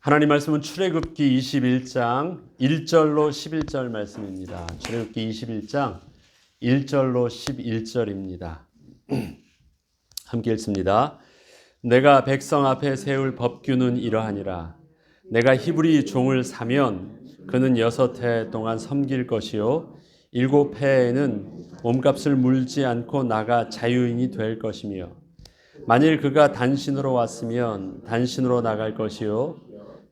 하나님 말씀은 출애굽기 21장 1절로 11절 말씀입니다. 출애굽기 21장 1절로 11절입니다. 함께 읽습니다. 내가 백성 앞에 세울 법규는 이러하니라. 내가 히브리 종을 사면 그는 6해 동안 섬길 것이요 7해에는 몸값을 물지 않고 나가 자유인이 될 것이며 만일 그가 단신으로 왔으면 단신으로 나갈 것이요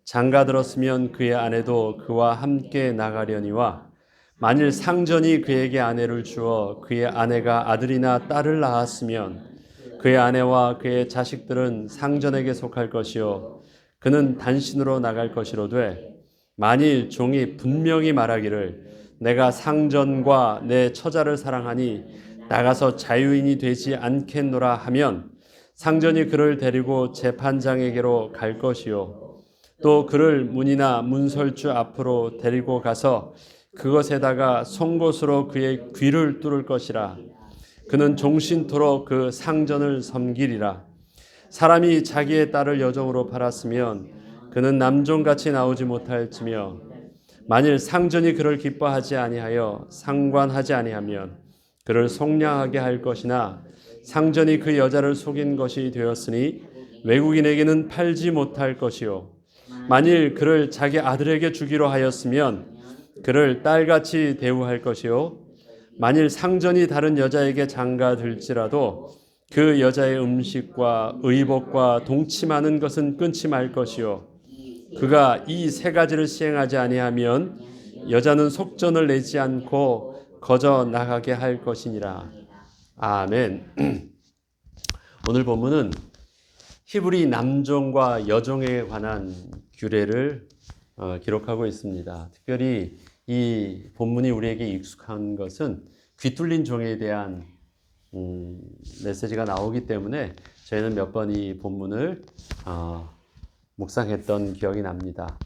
장가 들었으면 그의 아내도 그와 함께 나가려니와 만일 상전이 그에게 아내를 주어 그의 아내가 아들이나 딸을 낳았으면 그의 아내와 그의 자식들은 상전에게 속할 것이요 그는 단신으로 나갈 것이로되 만일 종이 분명히 말하기를 내가 상전과 내 처자를 사랑하니 나가서 자유인이 되지 않겠노라 하면 상전이 그를 데리고 재판장에게로 갈 것이요 또 그를 문이나 문설주 앞으로 데리고 가서 그것에다가 송곳으로 그의 귀를 뚫을 것이라. 그는 종신토록 그 상전을 섬기리라. 사람이 자기의 딸을 여종으로 팔았으면 그는 남종같이 나오지 못할지며 만일 상전이 그를 기뻐하지 아니하여 상관하지 아니하면 그를 속량하게 할 것이나 상전이 그 여자를 속인 것이 되었으니 외국인에게는 팔지 못할 것이요 만일 그를 자기 아들에게 주기로 하였으면 그를 딸같이 대우할 것이요 만일 상전이 다른 여자에게 장가들지라도 그 여자의 음식과 의복과 동침하는 것은 끊지 말 것이요 그가 이 세 가지를 시행하지 아니하면 여자는 속전을 내지 않고 거저 나가게 할 것이니라. 아멘. 오늘 본문은 히브리 남종과 여종에 관한 규례를 기록하고 있습니다. 특별히 이 본문이 우리에게 익숙한 것은 귀뚫린 종에 대한 메시지가 나오기 때문에 저희는 몇 번 이 본문을 묵상했던 기억이 납니다.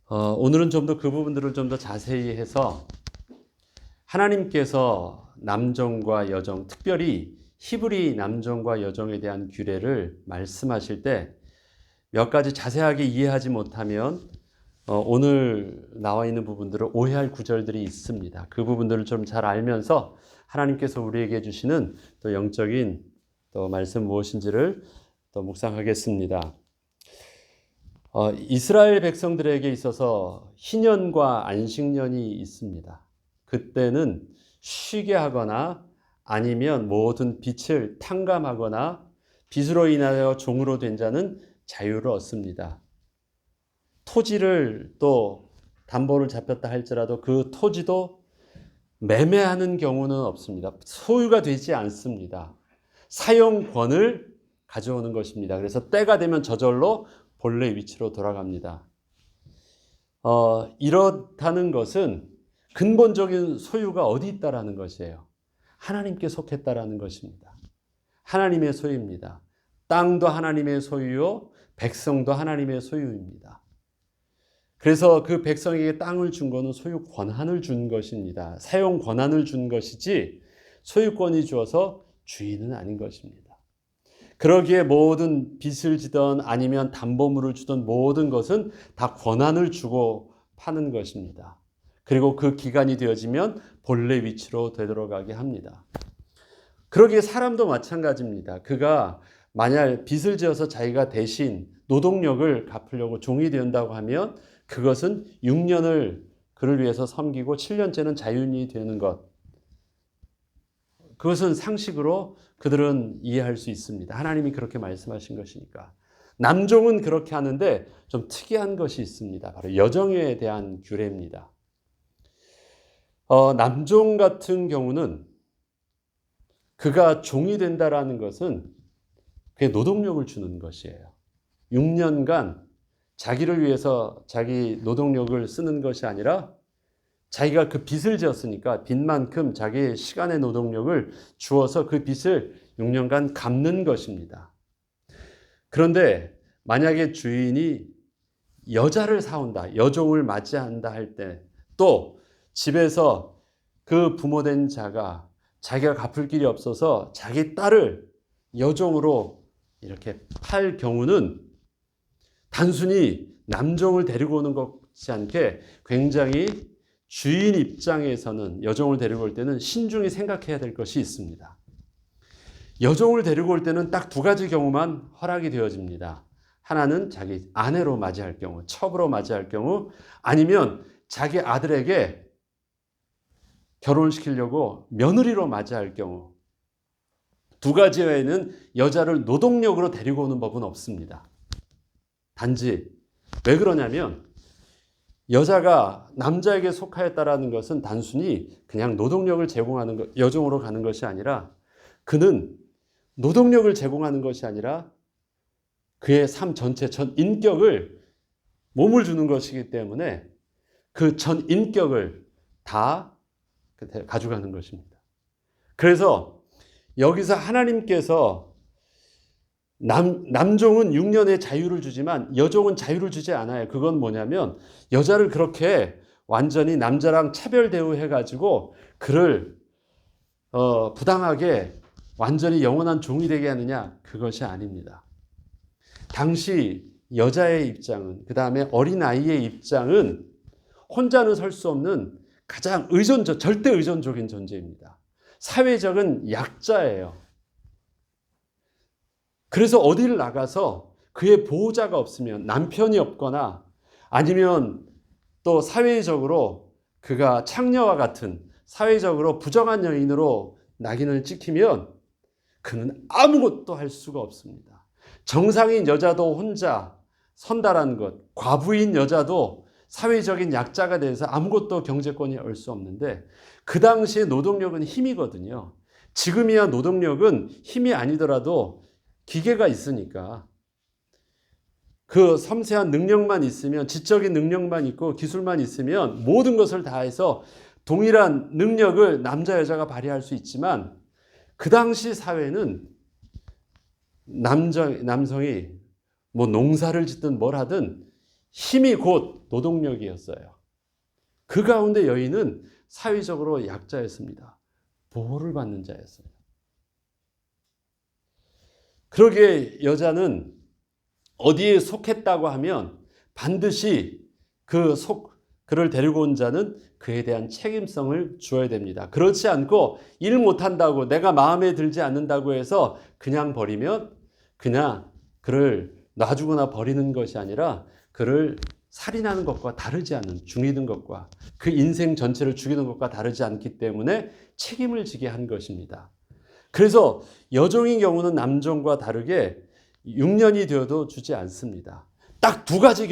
오늘은 좀 더 그 부분들을 좀 더 자세히 해서 하나님께서 남종과 여종, 특별히 히브리 남종과 여종에 대한 규례를 말씀하실 때 몇 가지 자세하게 이해하지 못하면 오늘 나와 있는 부분들을 오해할 구절들이 있습니다. 그 부분들을 좀 잘 알면서 하나님께서 우리에게 주시는 또 영적인 또 말씀 무엇인지를 또 묵상하겠습니다. 이스라엘 백성들에게 있어서 희년과 안식년이 있습니다. 그때는 쉬게 하거나 아니면 모든 빚을 탕감하거나 빚으로 인하여 종으로 된 자는 자유를 얻습니다. 토지를 또 담보를 잡혔다 할지라도 그 토지도 매매하는 경우는 없습니다. 소유가 되지 않습니다. 사용권을 가져오는 것입니다. 그래서 때가 되면 저절로 본래 위치로 돌아갑니다. 이렇다는 것은 근본적인 소유가 어디 있다라는 것이에요. 하나님께 속했다라는 것입니다. 하나님의 소유입니다. 땅도 하나님의 소유요, 백성도 하나님의 소유입니다. 그래서 그 백성에게 땅을 준 것은 소유 권한을 준 것입니다. 사용 권한을 준 것이지 소유권이 주어서 주인은 아닌 것입니다. 그러기에 모든 빚을 지던 아니면 담보물을 주던 모든 것은 다 권한을 주고 파는 것입니다. 그리고 그 기간이 되어지면 본래 위치로 되돌아가게 합니다. 그러기에 사람도 마찬가지입니다. 그가 만약 빚을 지어서 자기가 대신 노동력을 갚으려고 종이 된다고 하면 그것은 6년을 그를 위해서 섬기고 7년째는 자유인이 되는 것. 그것은 상식으로 그들은 이해할 수 있습니다. 하나님이 그렇게 말씀하신 것이니까. 남종은 그렇게 하는데 좀 특이한 것이 있습니다. 바로 여종에 대한 규례입니다. 남종 같은 경우는 그가 종이 된다라는 것은 그게 노동력을 주는 것이에요. 6년간 자기를 위해서 자기 노동력을 쓰는 것이 아니라 자기가 그 빚을 지었으니까 빚만큼 자기의 시간의 노동력을 주어서 그 빚을 6년간 갚는 것입니다. 그런데 만약에 주인이 여자를 사온다, 여종을 맞이한다 할 때 또 집에서 그 부모된 자가 자기가 갚을 길이 없어서 자기 딸을 여종으로 이렇게 팔 경우는 단순히 남종을 데리고 오는 것이 않게 굉장히 주인 입장에서는 여종을 데리고 올 때는 신중히 생각해야 될 것이 있습니다. 여종을 데리고 올 때는 딱 두 가지 경우만 허락이 되어집니다. 하나는 자기 아내로 맞이할 경우, 첩으로 맞이할 경우, 아니면 자기 아들에게 결혼시키려고 며느리로 맞이할 경우. 두 가지 외에는 여자를 노동력으로 데리고 오는 법은 없습니다. 단지 왜 그러냐면 여자가 남자에게 속하였다라는 것은 단순히 그냥 노동력을 제공하는 것, 여종으로 가는 것이 아니라 그는 노동력을 제공하는 것이 아니라 그의 삶 전체 전 인격을 몸을 주는 것이기 때문에 그 전 인격을 다 가져가는 것입니다. 그래서 여기서 하나님께서 남종은 6년의 자유를 주지만 여종은 자유를 주지 않아요. 그건 뭐냐면 여자를 그렇게 완전히 남자랑 차별 대우해가지고 그를 부당하게 완전히 영원한 종이 되게 하느냐? 그것이 아닙니다. 당시 여자의 입장은, 그 다음에 어린아이의 입장은 혼자는 설 수 없는 가장 절대 의존적인 존재입니다. 사회적인 약자예요. 그래서 어디를 나가서 그의 보호자가 없으면, 남편이 없거나 아니면 또 사회적으로 그가 창녀와 같은 사회적으로 부정한 여인으로 낙인을 찍히면 그는 아무것도 할 수가 없습니다. 정상인 여자도 혼자 선다라는 것, 과부인 여자도 사회적인 약자가 돼서 아무것도 경제권이 얻을 수 없는데 그 당시의 노동력은 힘이거든요. 지금이야 노동력은 힘이 아니더라도 기계가 있으니까 그 섬세한 능력만 있으면, 지적인 능력만 있고 기술만 있으면 모든 것을 다해서 동일한 능력을 남자 여자가 발휘할 수 있지만 그 당시 사회는 남성이 뭐 농사를 짓든 뭘 하든 힘이 곧 노동력이었어요. 그 가운데 여인은 사회적으로 약자였습니다. 보호를 받는 자였어요. 그러기에 여자는 어디에 속했다고 하면 반드시 그를 데리고 온 자는 그에 대한 책임성을 주어야 됩니다. 그렇지 않고 일 못한다고, 내가 마음에 들지 않는다고 해서 그냥 버리면 그냥 그를 놔주거나 버리는 것이 아니라 그를 살인하는 것과 다르지 않은, 죽이는 것과 그 인생 전체를 죽이는 것과 다르지 않기 때문에 책임을 지게 한 것입니다. 그래서 여종인 경우는 남종과 다르게 6년이 되어도 주지 않습니다. 딱 두 가지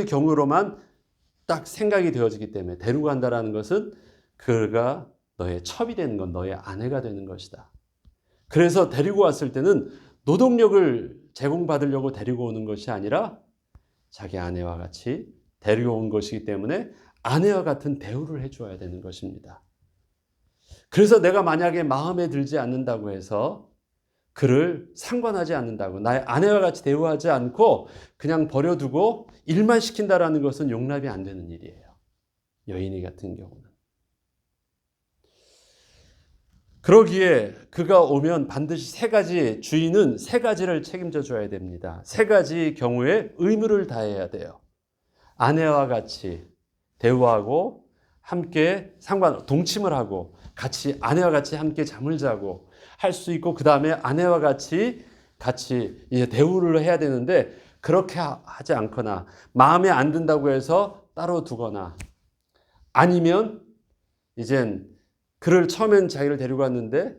경우로만 딱 생각이 되어지기 때문에 데리고 간다라는 것은 그가 너의 첩이 되는 건 너의 아내가 되는 것이다. 그래서 데리고 왔을 때는 노동력을 제공받으려고 데리고 오는 것이 아니라 자기 아내와 같이 데려온 것이기 때문에 아내와 같은 대우를 해줘야 되는 것입니다. 그래서 내가 만약에 마음에 들지 않는다고 해서 그를 상관하지 않는다고, 나의 아내와 같이 대우하지 않고 그냥 버려두고 일만 시킨다라는 것은 용납이 안 되는 일이에요. 여인이 같은 경우는. 그러기에 그가 오면 반드시 주인은 세 가지를 책임져 줘야 됩니다. 세 가지 경우에 의무를 다해야 돼요. 아내와 같이 대우하고 함께 동침을 하고 같이 아내와 같이 함께 잠을 자고 할 수 있고, 그 다음에 아내와 같이 이제 대우를 해야 되는데 그렇게 하지 않거나 마음에 안 든다고 해서 따로 두거나, 아니면 이젠 그를 처음엔 자기를 데리고 왔는데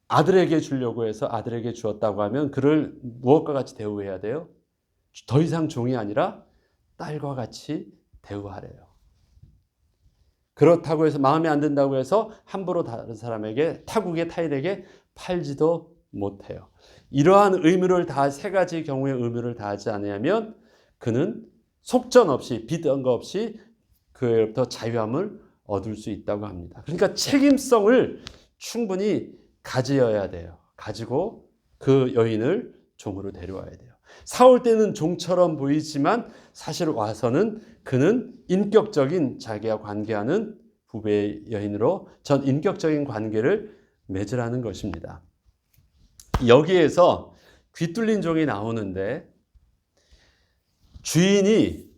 아들에게 주려고 해서 아들에게 주었다고 하면 그를 무엇과 같이 대우해야 돼요? 더 이상 종이 아니라 딸과 같이 대우하래요. 그렇다고 해서 마음에 안 든다고 해서 함부로 다른 사람에게, 타국의 타인에게 팔지도 못해요. 이러한 세 가지 경우의 의무를 다하지 않으면 그는 속전 없이, 비던거 없이 그로부터 자유함을 얻을 수 있다고 합니다. 그러니까 책임성을 충분히 가져야 돼요. 가지고 그 여인을 종으로 데려와야 돼요. 사올 때는 종처럼 보이지만 사실 와서는 그는 인격적인, 자기와 관계하는 부배의 여인으로 전 인격적인 관계를 맺으라는 것입니다. 여기에서 귀 뚫린 종이 나오는데 주인이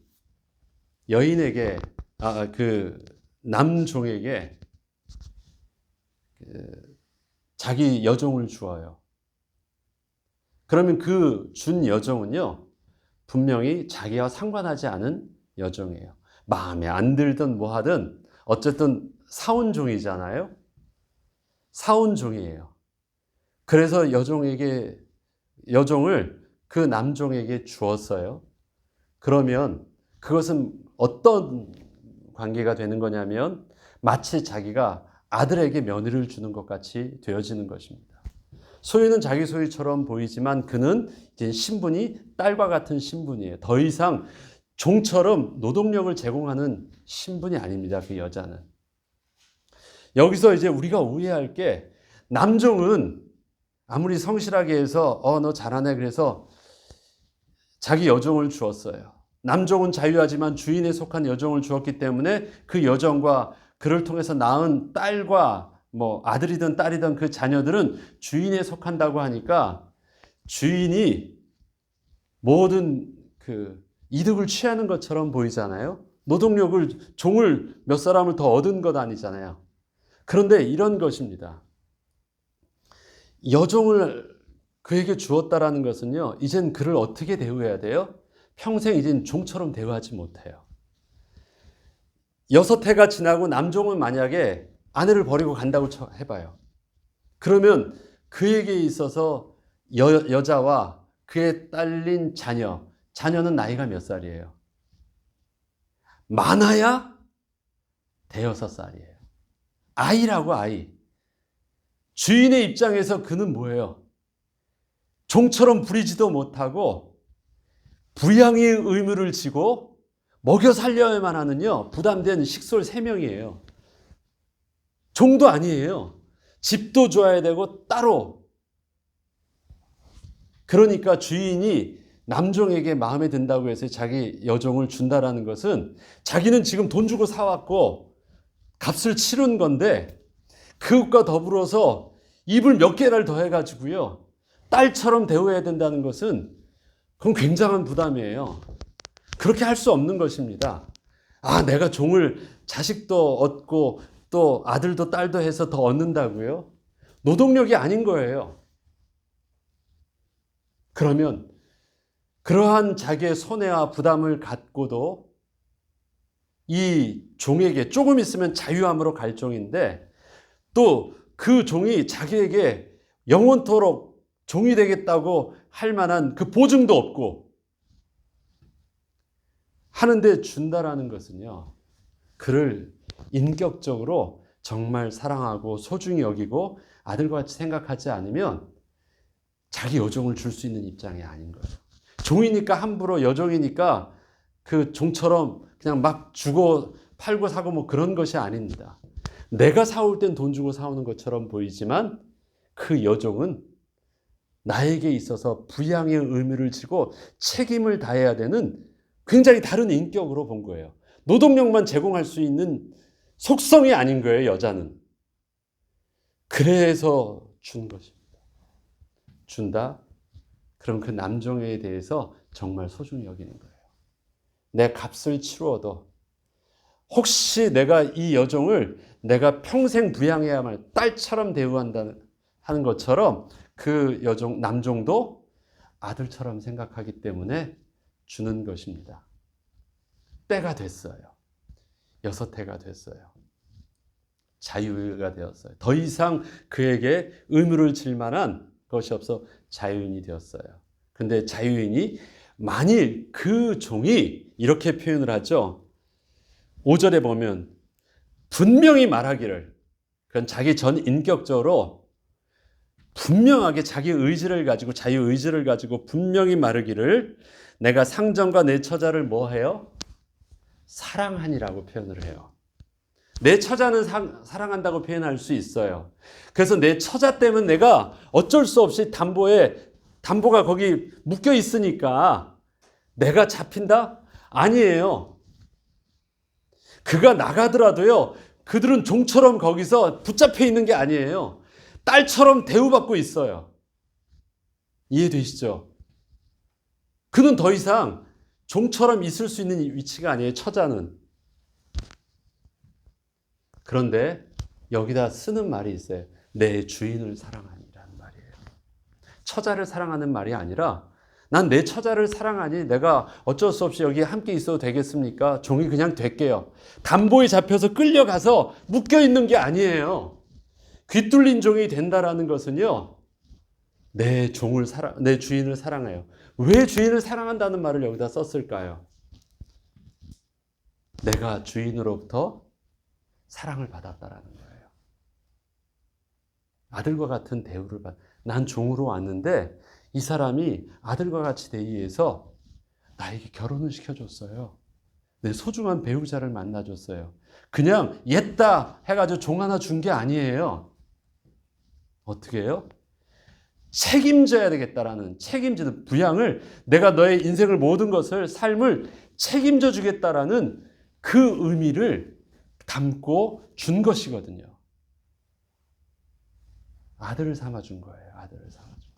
여인에게 그 남종에게 자기 여종을 주어요. 그러면 그 준 여종은요, 분명히 자기와 상관하지 않은 여종이에요. 마음에 안 들든 뭐 하든 어쨌든 사온 종이잖아요. 사온 종이에요. 그래서 여종을 그 남종에게 주었어요. 그러면 그것은 어떤 관계가 되는 거냐면 마치 자기가 아들에게 며느리를 주는 것 같이 되어지는 것입니다. 소유는 자기 소유처럼 보이지만 그는 이제 신분이 딸과 같은 신분이에요. 더 이상 종처럼 노동력을 제공하는 신분이 아닙니다. 그 여자는. 여기서 이제 우리가 오해할 게 남종은 아무리 성실하게 해서 너 잘하네 그래서 자기 여종을 주었어요. 남종은 자유하지만 주인에 속한 여종을 주었기 때문에 그 여종과 그를 통해서 낳은 딸과 뭐 아들이든 딸이든 그 자녀들은 주인에 속한다고 하니까 주인이 모든 그 이득을 취하는 것처럼 보이잖아요. 종을 몇 사람을 더 얻은 것 아니잖아요. 그런데 이런 것입니다. 여종을 그에게 주었다라는 것은요, 이젠 그를 어떻게 대우해야 돼요? 평생 이젠 종처럼 대우하지 못해요. 6해가 지나고 남종은 만약에 아내를 버리고 간다고 해봐요. 그러면 그에게 있어서 여자와 그에 딸린 자녀는 나이가 몇 살이에요? 많아야 5살이에요. 아이라고 아이. 주인의 입장에서 그는 뭐예요? 종처럼 부리지도 못하고 부양의 의무를 지고 먹여 살려야만 하는요, 부담된 식솔 3명이에요. 종도 아니에요. 집도 줘야 되고 따로. 그러니까 주인이 남종에게 마음에 든다고 해서 자기 여종을 준다라는 것은 자기는 지금 돈 주고 사왔고 값을 치른 건데 그것과 더불어서 입을 몇 개를 더해가지고요, 딸처럼 대우해야 된다는 것은 그건 굉장한 부담이에요. 그렇게 할 수 없는 것입니다. 내가 종을 자식도 얻고 또 아들도 딸도 해서 더 얻는다고요? 노동력이 아닌 거예요. 그러면 그러한 자기의 손해와 부담을 갖고도 이 종에게 조금 있으면 자유함으로 갈 종인데 또 그 종이 자기에게 영원토록 종이 되겠다고 할 만한 그 보증도 없고 하는데 준다라는 것은요, 그를 인격적으로 정말 사랑하고 소중히 여기고 아들과 같이 생각하지 않으면 자기 여종을 줄 수 있는 입장이 아닌 거예요. 종이니까 함부로 여종이니까 그 종처럼 그냥 막 주고 팔고 사고 뭐 그런 것이 아닙니다. 내가 사올 땐 돈 주고 사오는 것처럼 보이지만 그 여종은 나에게 있어서 부양의 의무를 지고 책임을 다해야 되는 굉장히 다른 인격으로 본 거예요. 노동력만 제공할 수 있는 속성이 아닌 거예요, 여자는. 그래서 준 것입니다. 준다? 그럼 그 남종에 대해서 정말 소중히 여기는 거예요. 내 값을 치루어도 혹시 내가 이 여종을 내가 평생 부양해야만 딸처럼 대우한다는 하는 것처럼 그 남종도 아들처럼 생각하기 때문에 주는 것입니다. 때가 됐어요. 6해가 됐어요. 자유가 되었어요. 더 이상 그에게 의무를 질 만한 것이 없어 자유인이 되었어요. 근데 자유인이 만일 그 종이 이렇게 표현을 하죠. 5절에 보면 분명히 말하기를, 그건 자기 전 인격적으로 분명하게 자기 의지를 가지고 자유의지를 가지고 분명히 말하기를 내가 상전과 내 처자를 뭐 해요? 사랑하니라고 표현을 해요. 내 처자는 사랑한다고 표현할 수 있어요. 그래서 내 처자 때문에 내가 어쩔 수 없이 담보가 거기 묶여 있으니까 내가 잡힌다? 아니에요. 그가 나가더라도요, 그들은 종처럼 거기서 붙잡혀 있는 게 아니에요. 딸처럼 대우받고 있어요. 이해되시죠? 그는 더 이상 종처럼 있을 수 있는 위치가 아니에요. 처자는. 그런데 여기다 쓰는 말이 있어요. 내 주인을 사랑하니라는 말이에요. 처자를 사랑하는 말이 아니라 난 내 처자를 사랑하니 내가 어쩔 수 없이 여기 함께 있어도 되겠습니까? 종이 그냥 될게요. 담보에 잡혀서 끌려가서 묶여있는 게 아니에요. 귀뚫린 종이 된다라는 것은요. 내 주인을 사랑해요. 왜 주인을 사랑한다는 말을 여기다 썼을까요? 내가 주인으로부터 사랑을 받았다라는 거예요. 아들과 같은 대우를 난 종으로 왔는데 이 사람이 아들과 같이 대의해서 나에게 결혼을 시켜줬어요. 내 소중한 배우자를 만나줬어요. 그냥 옛다 해가지고 종 하나 준 게 아니에요. 어떻게 해요? 책임져야 되겠다라는 책임지는 부양을 내가 너의 인생을 모든 것을 삶을 책임져 주겠다라는 그 의미를 담고 준 것이거든요. 아들을 삼아준 거예요. 아들을 삼아준 거예요.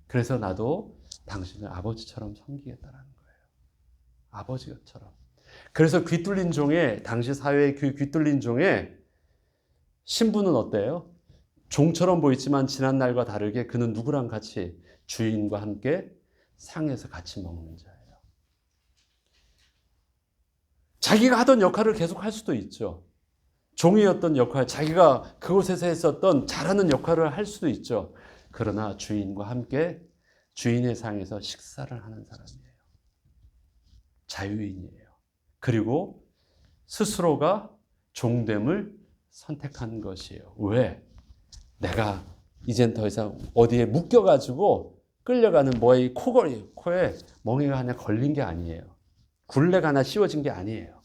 그래서 나도 당신을 아버지처럼 섬기겠다라는 거예요. 아버지처럼. 그래서 귀뚫린 종의 당시 사회의 귀뚫린 종의 신분은 어때요? 종처럼 보이지만 지난 날과 다르게 그는 누구랑 같이 주인과 함께 상에서 같이 먹는 자예요. 자기가 하던 역할을 계속 할 수도 있죠. 종이었던 역할, 자기가 그곳에서 했었던 잘하는 역할을 할 수도 있죠. 그러나 주인과 함께 주인의 상에서 식사를 하는 사람이에요. 자유인이에요. 그리고 스스로가 종됨을 선택한 것이에요. 왜? 내가 이젠 더 이상 어디에 묶여가지고 끌려가는 뭐의 코에 멍에가 하나 걸린 게 아니에요. 굴레가 하나 씌워진 게 아니에요.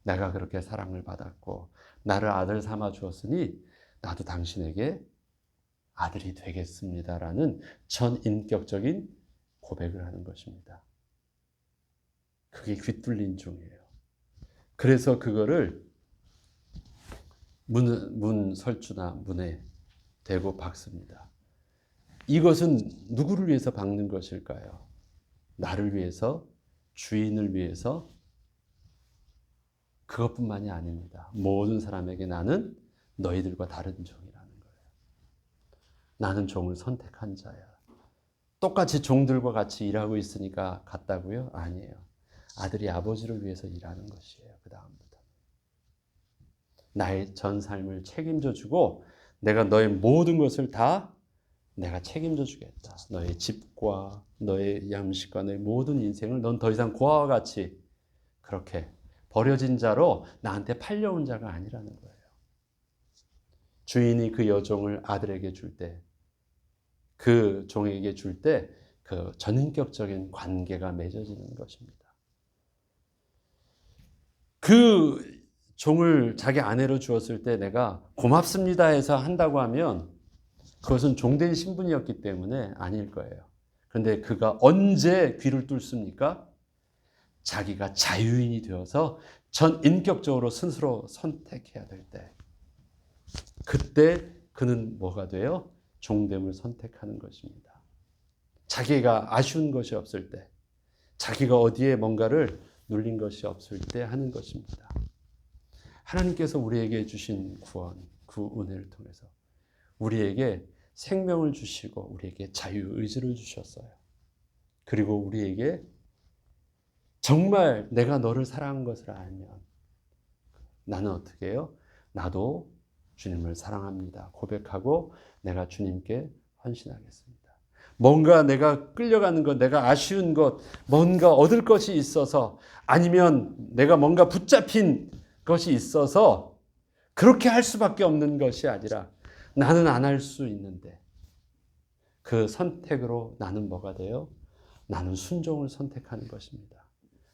내가 그렇게 사랑을 받았고 나를 아들 삼아 주었으니 나도 당신에게 아들이 되겠습니다라는 전인격적인 고백을 하는 것입니다. 그게 귀뚫린 종이에요. 그래서 그거를 문 설주나 문에 대고 박습니다. 이것은 누구를 위해서 박는 것일까요? 나를 위해서, 주인을 위해서, 그것뿐만이 아닙니다. 모든 사람에게 나는 너희들과 다른 종이라는 거예요. 나는 종을 선택한 자야. 똑같이 종들과 같이 일하고 있으니까 같다고요? 아니에요. 아들이 아버지를 위해서 일하는 것이에요. 그 다음부터. 나의 전 삶을 책임져 주고 내가 너의 모든 것을 다 내가 책임져 주겠다. 너의 집과 너의 양식과 너의 모든 인생을 넌 더 이상 고아와 같이 그렇게 버려진 자로 나한테 팔려온 자가 아니라는 거예요. 주인이 그 여종을 아들에게 줄 때, 그 종에게 줄 때 그 전인격적인 관계가 맺어지는 것입니다. 그 종을 자기 아내로 주었을 때 내가 고맙습니다 해서 한다고 하면 그것은 종된 신분이었기 때문에 아닐 거예요. 그런데 그가 언제 귀를 뚫습니까? 자기가 자유인이 되어서 전인격적으로 스스로 선택해야 될 때, 그때 그는 뭐가 돼요? 종됨을 선택하는 것입니다. 자기가 아쉬운 것이 없을 때, 자기가 어디에 뭔가를 눌린 것이 없을 때 하는 것입니다. 하나님께서 우리에게 주신 구원, 그 은혜를 통해서 우리에게 생명을 주시고 우리에게 자유의지를 주셨어요. 그리고 우리에게 정말 내가 너를 사랑한 것을 알면 나는 어떻게 해요? 나도 주님을 사랑합니다. 고백하고 내가 주님께 헌신하겠습니다. 뭔가 내가 끌려가는 것, 내가 아쉬운 것, 뭔가 얻을 것이 있어서 아니면 내가 뭔가 붙잡힌 것이 있어서 그렇게 할 수밖에 없는 것이 아니라 나는 안 할 수 있는데 그 선택으로 나는 뭐가 돼요? 나는 순종을 선택하는 것입니다.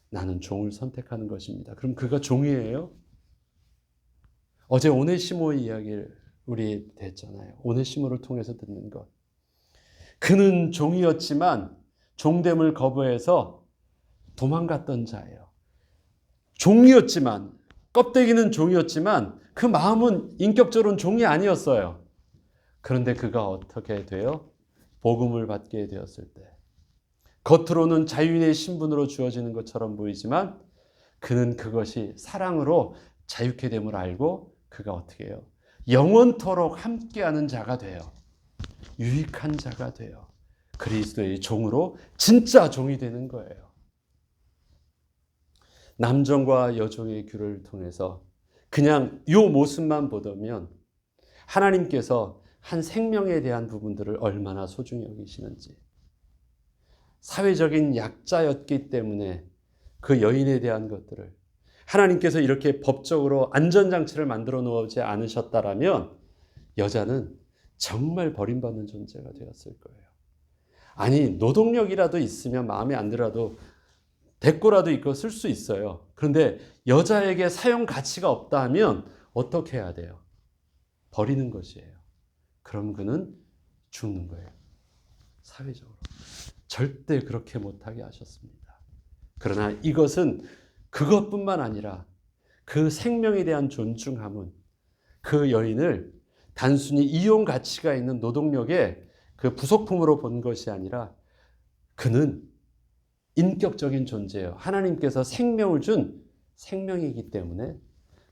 나는 종을 선택하는 것입니다. 그럼 그가 종이에요? 어제 오네시모의 이야기를 우리 했잖아요. 오네시모를 통해서 듣는 것. 그는 종이었지만 종됨을 거부해서 도망갔던 자예요. 종이었지만, 껍데기는 종이었지만 그 마음은 인격적으로는 종이 아니었어요. 그런데 그가 어떻게 돼요? 복음을 받게 되었을 때 겉으로는 자유인의 신분으로 주어지는 것처럼 보이지만 그는 그것이 사랑으로 자유케 됨을 알고 그가 어떻게 해요? 영원토록 함께하는 자가 돼요. 유익한 자가 돼요. 그리스도의 종으로 진짜 종이 되는 거예요. 남종과 여종의 규를 통해서 그냥 이 모습만 보다면 하나님께서 한 생명에 대한 부분들을 얼마나 소중히 여기시는지, 사회적인 약자였기 때문에 그 여인에 대한 것들을 하나님께서 이렇게 법적으로 안전장치를 만들어 놓지 않으셨다라면 여자는 정말 버림받는 존재가 되었을 거예요. 아니, 노동력이라도 있으면 마음에 안 들어도 대꾸라도 있고 쓸 수 있어요. 그런데 여자에게 사용 가치가 없다 하면 어떻게 해야 돼요? 버리는 것이에요. 그럼 그는 죽는 거예요. 사회적으로. 절대 그렇게 못하게 하셨습니다. 그러나 이것은 그것뿐만 아니라 그 생명에 대한 존중함은 그 여인을 단순히 이용 가치가 있는 노동력의 그 부속품으로 본 것이 아니라 그는 인격적인 존재예요. 하나님께서 생명을 준 생명이기 때문에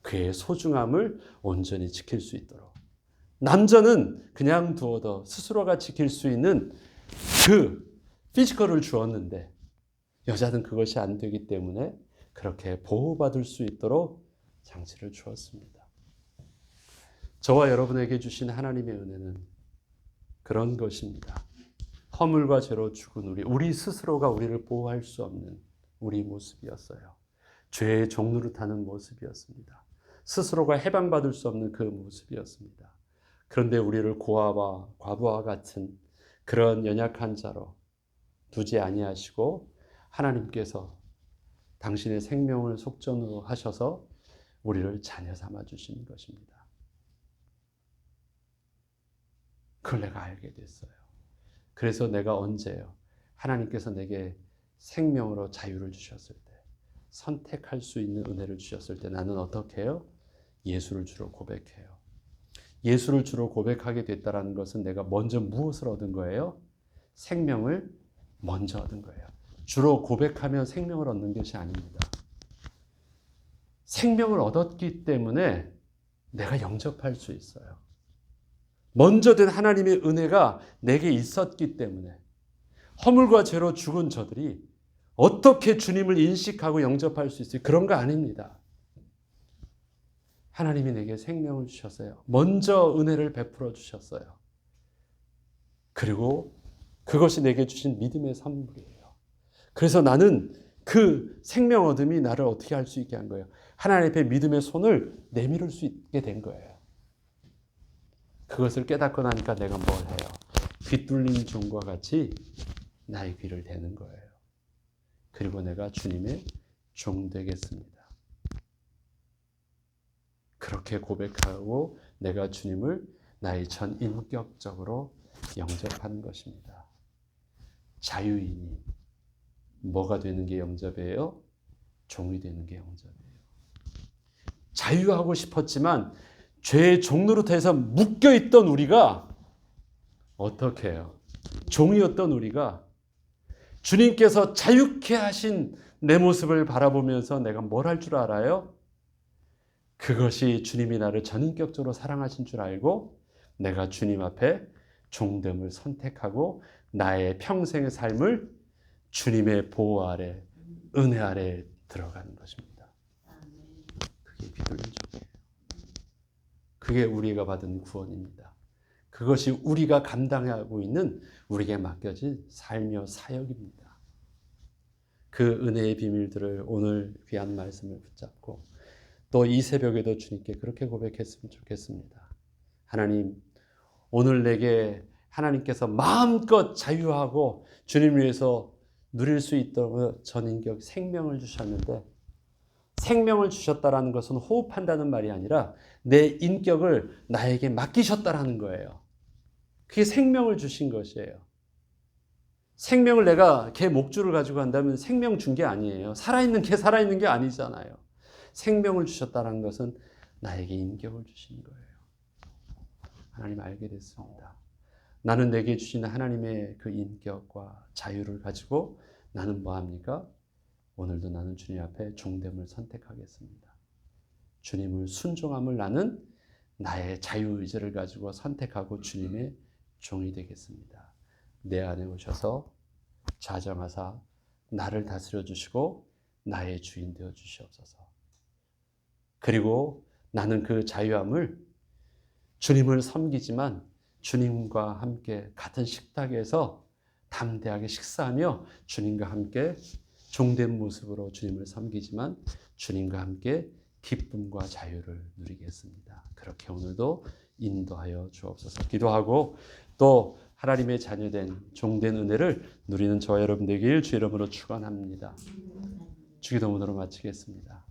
그의 소중함을 온전히 지킬 수 있도록. 남자는 그냥 두어도 스스로가 지킬 수 있는 그 피지컬을 주었는데 여자는 그것이 안 되기 때문에 그렇게 보호받을 수 있도록 장치를 주었습니다. 저와 여러분에게 주신 하나님의 은혜는 그런 것입니다. 허물과 죄로 죽은 우리 스스로가 우리를 보호할 수 없는 우리 모습이었어요. 죄의 종노릇하는 모습이었습니다. 스스로가 해방받을 수 없는 그 모습이었습니다. 그런데 우리를 고아와 과부와 같은 그런 연약한 자로 두지 아니하시고 하나님께서 당신의 생명을 속전으로 하셔서 우리를 자녀 삼아 주신 것입니다. 그걸 내가 알게 됐어요. 그래서 내가 언제요? 하나님께서 내게 생명으로 자유를 주셨을 때, 선택할 수 있는 은혜를 주셨을 때 나는 어떻게 해요? 예수를 주로 고백해요. 예수를 주로 고백하게 됐다는 것은 내가 먼저 무엇을 얻은 거예요? 생명을 먼저 얻은 거예요. 주로 고백하면 생명을 얻는 것이 아닙니다. 생명을 얻었기 때문에 내가 영접할 수 있어요. 먼저 된 하나님의 은혜가 내게 있었기 때문에 허물과 죄로 죽은 저들이 어떻게 주님을 인식하고 영접할 수 있어요? 그런 거 아닙니다. 하나님이 내게 생명을 주셨어요. 먼저 은혜를 베풀어 주셨어요. 그리고 그것이 내게 주신 믿음의 선물이에요. 그래서 나는 그 생명 얻음이 나를 어떻게 할 수 있게 한 거예요? 하나님 앞에 믿음의 손을 내밀을 수 있게 된 거예요. 그것을 깨닫고 나니까 내가 뭘 해요? 귀 뚫린 종과 같이 나의 귀를 대는 거예요. 그리고 내가 주님의 종 되겠습니다. 그렇게 고백하고 내가 주님을 나의 전 인격적으로 영접하는 것입니다. 자유인이 뭐가 되는 게 영접이에요? 종이 되는 게 영접이에요. 자유하고 싶었지만 죄의 종노릇해서 묶여있던 우리가 어떻게 해요? 종이었던 우리가 주님께서 자유케 하신 내 모습을 바라보면서 내가 뭘 할 줄 알아요? 그것이 주님이 나를 전인격적으로 사랑하신 줄 알고 내가 주님 앞에 종됨을 선택하고 나의 평생의 삶을 주님의 보호 아래, 은혜 아래 들어가는 것입니다. 그게 비둘린 종이에요. 그게 우리가 받은 구원입니다. 그것이 우리가 감당하고 있는 우리에게 맡겨진 삶의 사역입니다. 그 은혜의 비밀들을 오늘 귀한 말씀을 붙잡고 또 이 새벽에도 주님께 그렇게 고백했으면 좋겠습니다. 하나님, 오늘 내게 하나님께서 마음껏 자유하고 주님을 위해서 누릴 수 있도록 전인격 생명을 주셨는데 생명을 주셨다라는 것은 호흡한다는 말이 아니라 내 인격을 나에게 맡기셨다라는 거예요. 그게 생명을 주신 것이에요. 생명을 내가 개 목줄을 가지고 한다면 생명 준 게 아니에요. 살아있는 개 살아있는 게 아니잖아요. 생명을 주셨다는 것은 나에게 인격을 주신 거예요. 하나님 알게 됐습니다. 나는 내게 주시는 하나님의 그 인격과 자유를 가지고 나는 뭐합니까? 오늘도 나는 주님 앞에 종됨을 선택하겠습니다. 주님을 순종함을 나는 나의 자유의지를 가지고 선택하고 주님의 종이 되겠습니다. 내 안에 오셔서 자정하사 나를 다스려 주시고 나의 주인 되어 주시옵소서. 그리고 나는 그 자유함을 주님을 섬기지만 주님과 함께 같은 식탁에서 담대하게 식사하며 주님과 함께 종된 모습으로 주님을 섬기지만 주님과 함께 기쁨과 자유를 누리겠습니다. 그렇게 오늘도 인도하여 주옵소서. 기도하고 또 하나님의 자녀된 종된 은혜를 누리는 저와 여러분 되길 주 이름으로 축원합니다. 주기도문으로 마치겠습니다.